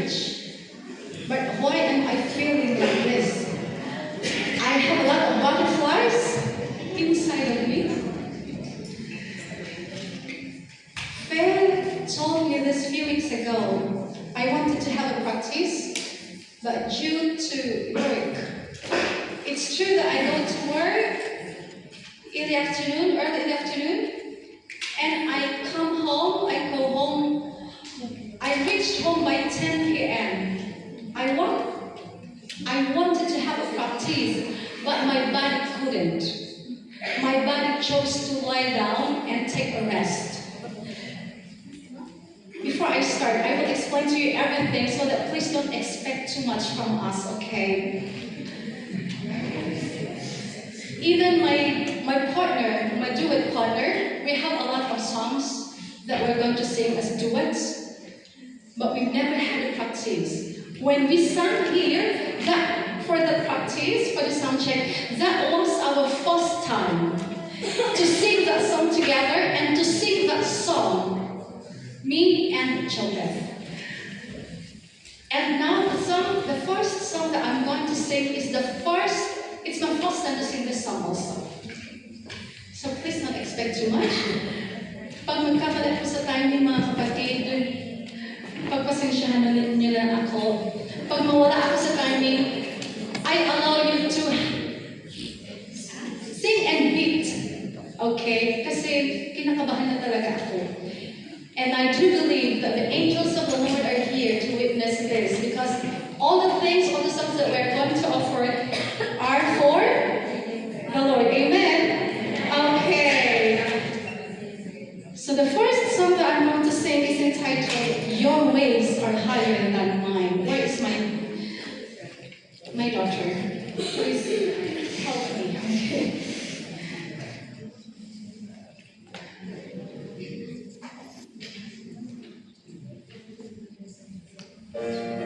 church. But why am I feeling like this? I have a lot of butterflies inside of me. Phil told me this few weeks ago, I wanted to have a practice, but due to work, it's true that I go to work early in the afternoon, and I go home, I reached home by 10 p.m. I wanted to have a practice, but my body couldn't. My body chose to lie down and take a rest. Before I start, I will explain to you everything so that please don't expect too much from us, okay? Even my partner, my duet partner, we have a lot of songs that we're going to sing as duets, but we've never had a practice. When we sang here, for the sound check, that was our first time to sing that song together and to sing that song, me and children. And now the first song that I'm going to sing is it's my first time to sing this song also. So please not expect too much. Pag magkakalat po sa timing mga kapatid, pagpasensyahan na niyo lang ako. Pag mawala ako sa timing, I allow you to sing and beat. Okay? Kasi kinakabahan na talaga ako. And I do believe that the angels of the Lord are here to witness this, because all the songs that we're going to offer are for the Lord. Amen? Okay. So the first song that I'm going to sing is entitled, Your Ways Are Higher Than Mine. Where is my daughter? Please help me. Okay.